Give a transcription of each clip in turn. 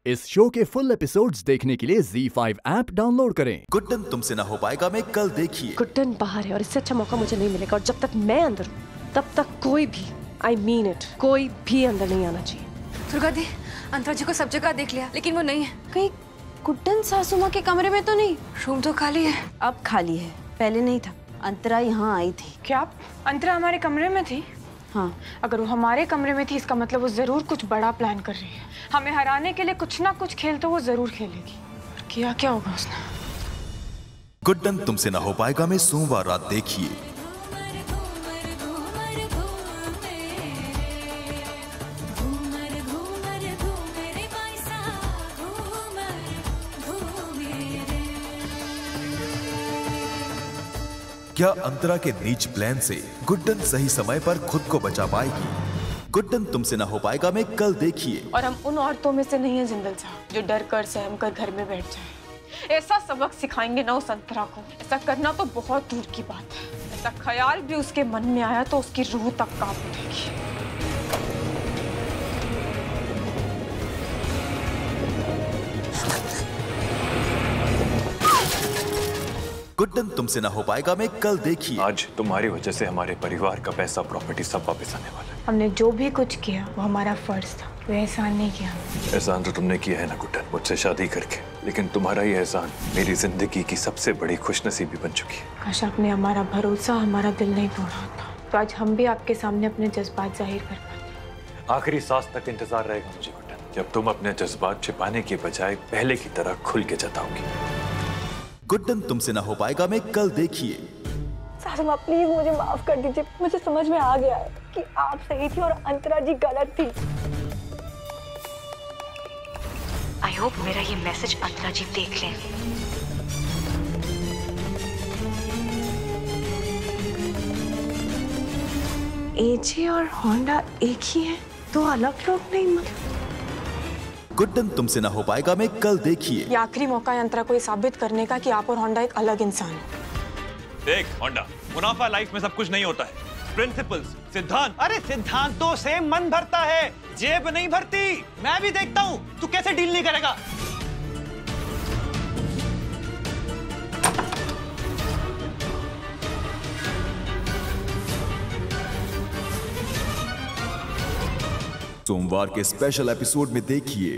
इस शो के full episodes देखने के लिए ZEE5 ऐप डाउनलोड करें। गुड्डन तुमसे ना हो पाएगा में कल देखिए। गुड्डन बाहर है और इससे अच्छा मौका मुझे नहीं मिलेगा, और जब तक मैं अंदर हूँ तब तक कोई भी, I mean it, कोई भी अंदर नहीं आना चाहिए। दुर्गा दी, अंतरा जी को सब जगह देख लिया लेकिन वो नहीं है। कहीं गुड्डन सासू माँ के कमरे में तो नहीं? रूम तो खाली है। अब खाली है, पहले नहीं था। अंतरा यहाँ आई थी। क्या अंतरा हमारे कमरे में थी? हाँ। अगर वो हमारे कमरे में थी इसका मतलब वो जरूर कुछ बड़ा प्लान कर रही है। हमें हराने के लिए कुछ ना कुछ खेल तो वो जरूर खेलेगी। किया क्या होगा उसने? गुड्डन तुमसे ना हो पाएगा में सोमवार रात देखिए। क्या अंतरा के नीच प्लान से गुड्डन सही समय पर खुद को बचा पाएगी? गुड्डन तुमसे ना हो पाएगा में कल देखिए। और हम उन औरतों में से नहीं है जिंदल साहब जो डर कर सहम कर घर में बैठ जाए। ऐसा सबक सिखाएंगे ना उस अंतरा को, ऐसा करना तो बहुत दूर की बात है। ऐसा ख्याल भी उसके मन में आया तो उसकी रूह तक कांप उठेगी। गुड्डन तुमसे ना हो पाएगा में कल देखिए। आज तुम्हारी वजह से हमारे परिवार का पैसा, प्रॉपर्टी सब वापस आने वाला है। हमने जो भी कुछ किया वो हमारा फर्ज था, वो एहसान नहीं किया। एहसान तो तुमने किया है ना गुड्डन, मुझसे शादी करके, लेकिन तुम्हारा ये एहसान मेरी जिंदगी की सबसे बड़ी खुशनसीबी बन चुकी है। काश आपने हमारा भरोसा, हमारा दिल नहीं तोड़ा होता तो आज हम भी आपके सामने अपने जज्बात जाहिर कर पाते। आखिरी सांस तक इंतजार रहेगा मुझे गुड्डन, जब तुम अपने जज्बात छिपाने के बजाय पहले की तरह खुल के जताओगी। गुड्डन तुमसे ना हो पाएगा में कल देखिए। सासू माँ प्लीज मुझे माफ कर दीजिए। मुझे समझ में आ गया है कि आप सही थी और अंतरा जी गलत थी। आई होप मेरा ये मैसेज अंतरा जी देख लें। एजे और होंडा एक ही है, दो अलग लोग नहीं? मतलब गुड्डन तुमसे ना हो पाएगा में कल देखिए। ये आखिरी मौका है अंतरा को ये साबित करने का कि आप और होंडा एक अलग इंसान है। देख होंडा, मुनाफा लाइफ में सब कुछ नहीं होता है। प्रिंसिपल्स, सिद्धांत। अरे सिद्धांतों से मन भरता है, जेब नहीं भरती। मैं भी देखता हूँ तू कैसे डील नहीं करेगा। सोमवार के स्पेशल एपिसोड में देखिए।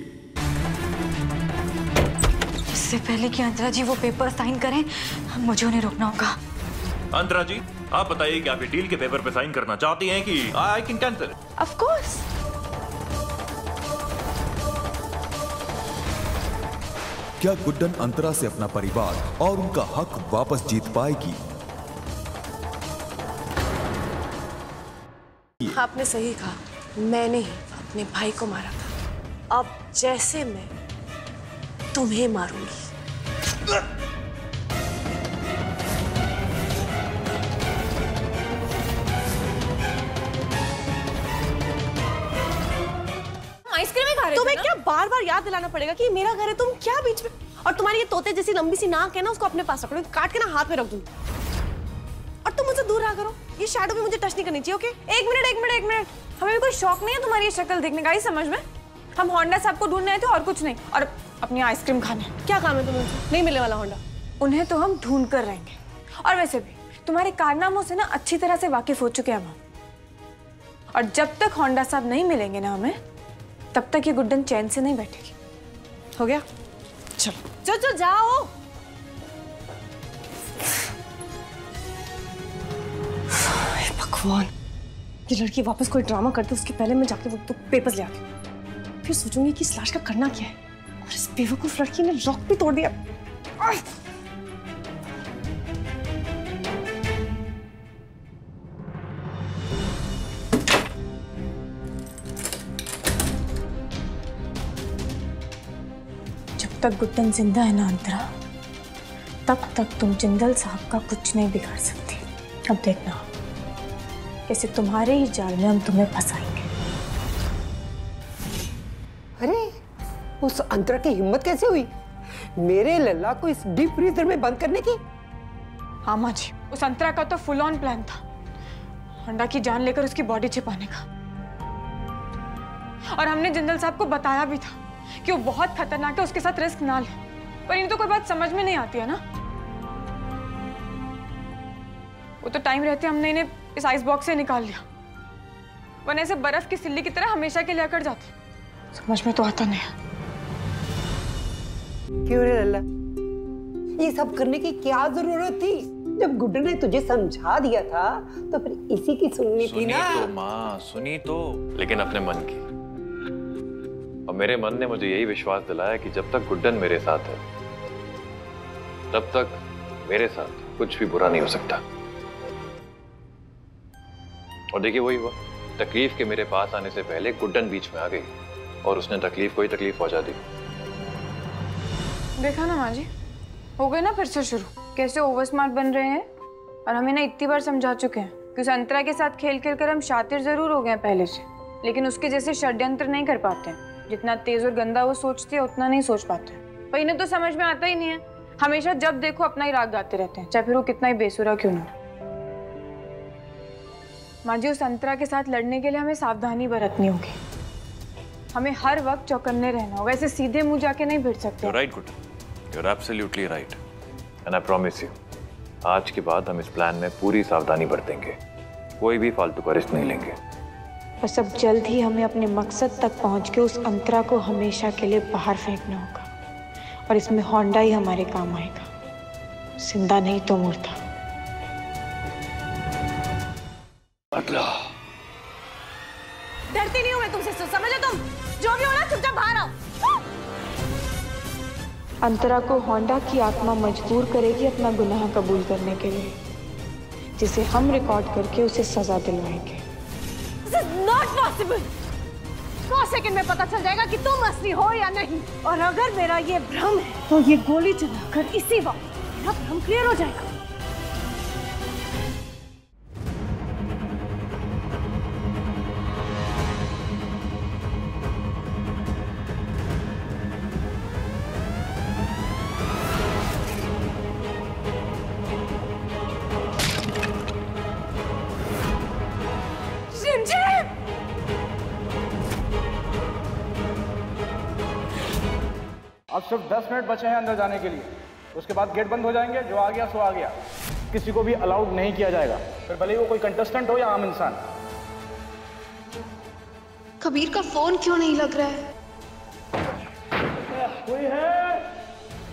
इससे पहले कि अंतरा जी वो पेपर साइन करें, मुझे उन्हें रोकना होगा। अंतरा जी, आप बताइए कि आप ये डील के पेपर पे साइन करना चाहती हैं कि I can cancel? Of course. क्या गुड्डन अंतरा से अपना परिवार और उनका हक वापस जीत पाएगी? आपने सही कहा, मैंने ही अपने भाई को मारा था। अब जैसे मैं तुम्हें मारूंगी। आइसक्रीम ही खा रहे थे तुम्हें ना? क्या बार बार याद दिलाना पड़ेगा कि मेरा घर है? तुम क्या बीच में? और तुम्हारी ये तोते जैसी लंबी सी नाक है ना, उसको अपने पास रखो, काट के ना हाथ में रख दूंगी। और तुम मुझसे दूर रहा करो, ये शैडो भी मुझे टच नहीं करनी चाहिए। ओके? एक मिनट। हमें भी कोई शौक नहीं है तुम्हारी ये शक्ल देखने का, ही समझ में। हम होंडा साहब को ढूंढ रहे थे और कुछ नहीं, और अपनी आइसक्रीम खाने। क्या काम है तुम्हें? नहीं मिलने वाला होंडा। उन्हें तो हम ढूंढ कर रहेंगे। और वैसे भी तुम्हारे कारनामों से ना अच्छी तरह से वाकिफ हो चुके हैं हम। और जब तक होंडा साहब नहीं मिलेंगे ना हमें, तब तक ये गुड्डन चैन से नहीं बैठेगी। हो गया? चलो चलो जाओ। भगवान, ये लड़की वापस कोई ड्रामा करती, उसके पहले मैं जाके वो तो पेपर्स ले आती हूँ। फिर सोचूंगी कि इस लाश का करना क्या है। और इस बेवकूफ लड़की ने लॉक भी तोड़ दिया। जब तक गुड्डन जिंदा है ना अंतरा, तब तक तुम जिंदल साहब का कुछ नहीं बिगाड़ सकती। अब देखना कैसे तुम्हारे ही जाल में हम तुम्हें फंसाएंगे। अरे उस अंतरा की हिम्मत कैसे हुई मेरे लल्ला को इस डीप फ्रीजर में बंद करने की? हाँ माँ जी, उस अंतरा का तो फुल ऑन प्लान था, होंडा की जान लेकर उसकी बॉडी छिपाने का। और हमने जिंदल साहब को बताया भी था कि वो बहुत खतरनाक है, उसके साथ रिस्क ना ले। पर इन्हें तो कोई बात समझ में नहीं आती है ना। वो तो टाइम रहते हमने इन्हें इस आइस बॉक्स से निकाल लिया, वरना ऐसे बर्फ की सिल्ली की तरह हमेशा के लिए अकड़ जाते। समझ में तो आता नहीं है। क्यों रे लल्ला, ये सब करने की क्या जरूरत थी? जब गुड्डू ने तुझे समझा दिया था तो फिर इसी की सुननी थी ना। सुनी तो माँ, सुनी तो, लेकिन अपने मन की। और मेरे मन ने मुझे यही विश्वास दिलाया कि जब तक गुड्डन मेरे साथ है तब तक मेरे साथ कुछ भी बुरा नहीं हो सकता। और देखिए वही हुआ, तकलीफ के मेरे पास आने से पहले गुड्डन बीच में आ गई और उसने तकलीफ कोई तकलीफ पहुंचा दी। देखा ना माँ जी, हो गए ना फिर से शुरू, कैसे ओवर स्मार्ट बन रहे हैं। और हमें ना इतनी बार समझा चुके हैं कि उस अंतरा के साथ खेल खेल कर हम शातिर जरूर हो गए हैं पहले से, लेकिन उसके जैसे षड्यंत्र नहीं कर पाते हैं। जितना तेज और गंदा वो सोचती है उतना नहीं सोच पाते। पर इन्हें तो समझ में आता ही नहीं है, हमेशा जब देखो अपना ही राग गाते रहते हैं, चाहे फिर वो कितना ही बेसुरा क्यों ना। माँ जी, उस अंतरा के साथ लड़ने के लिए हमें सावधानी बरतनी होगी। हमें हर वक्त चौकन्ने रहना होगा, ऐसे सीधे मुंह जाके नहीं भिड़ सकते। You're right, Guddan. You're absolutely right. And I promise you, आज के बाद हम इस प्लान में पूरी सावधानी बरतेंगे, कोई भी फालतू का रिस्क नहीं लेंगे। बस अब जल्द ही हमें अपने मकसद तक पहुंच के उस अंतरा को हमेशा के लिए बाहर फेंकना होगा, और इसमें होंडा ही हमारे काम आएगा, जिंदा नहीं तो मुर्दा। डरती नहीं हूं मैं तुमसे, समझो तुम? जो भी हो ना चुपचाप बाहर आओ। अंतरा को होंडा की आत्मा मजबूर करेगी अपना गुनाह कबूल करने के लिए, जिसे हम रिकॉर्ड करके उसे सजा दिलवाएंगे। This is not possible. 100 second में पता चल जाएगा कि तुम असली हो या नहीं। और अगर मेरा ये भ्रम है तो ये गोली चलाकर इसी वक्त मेरा भ्रम क्लियर हो जाएगा। अब सिर्फ 10 मिनट बचे हैं अंदर जाने के लिए, उसके बाद गेट बंद हो जाएंगे। जो आ गया सो आ गया, किसी को भी अलाउड नहीं किया जाएगा, फिर भले ही वो कोई कंटेस्टेंट हो या आम इंसान। कबीर का फोन क्यों नहीं लग रहा है? कोई है?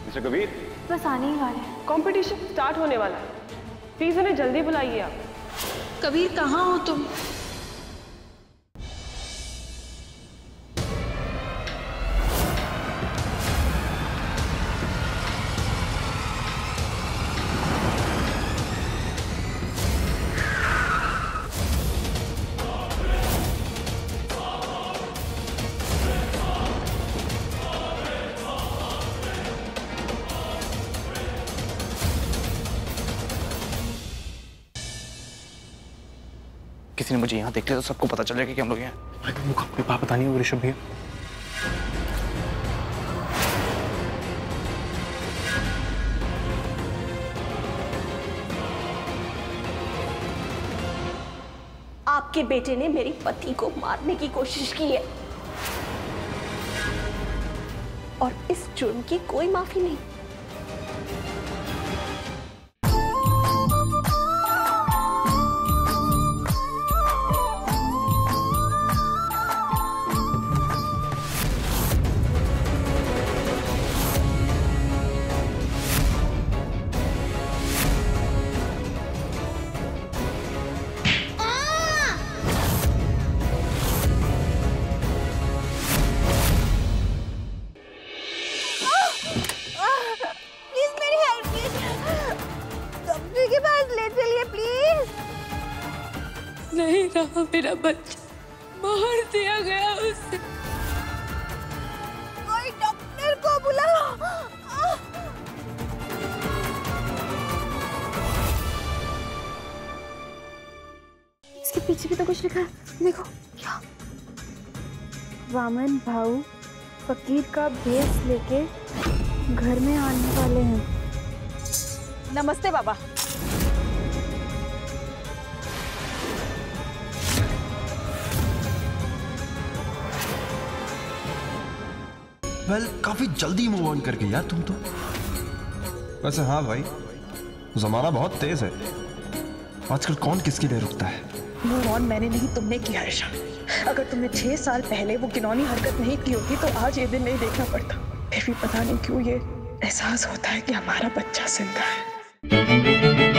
मिस्टर कबीर, बस आने ही वाले हैं। कंपटीशन स्टार्ट होने वाला है, प्लीज उन्हें जल्दी बुलाइए आप। कबीर कहाँ हो तुम? किसी ने मुझे यहाँ देख लिया तो सबको पता चल जाएगा कि हम लोग यहाँ। अरे मुझे कोई बात पता नहीं है वो ऋषभ भैया। आपके बेटे ने मेरी पति को मारने की कोशिश की है और इस जुर्म की कोई माफी नहीं। नहीं रहा मेरा बच्चा, मार दिया गया उसे। कोई डॉक्टर को बुलाओ। इसके पीछे भी तो कुछ लिखा है, देखो क्या। वामन भाऊ फकीर का भेष लेके घर में आने वाले हैं। नमस्ते बाबा। वेल काफी जल्दी मूव ऑन कर गई यार तुम तो। वैसे हाँ भाई, जमाना बहुत तेज है, आजकल कौन किसके लिए रुकता है। मूव ऑन मैंने नहीं, तुमने किया है शान। अगर तुमने 6 साल पहले वो घिनौनी हरकत नहीं की होती तो आज ये दिन नहीं देखना पड़ता। फिर भी पता नहीं क्यों ये एहसास होता है कि हमारा बच्चा जिंदा है।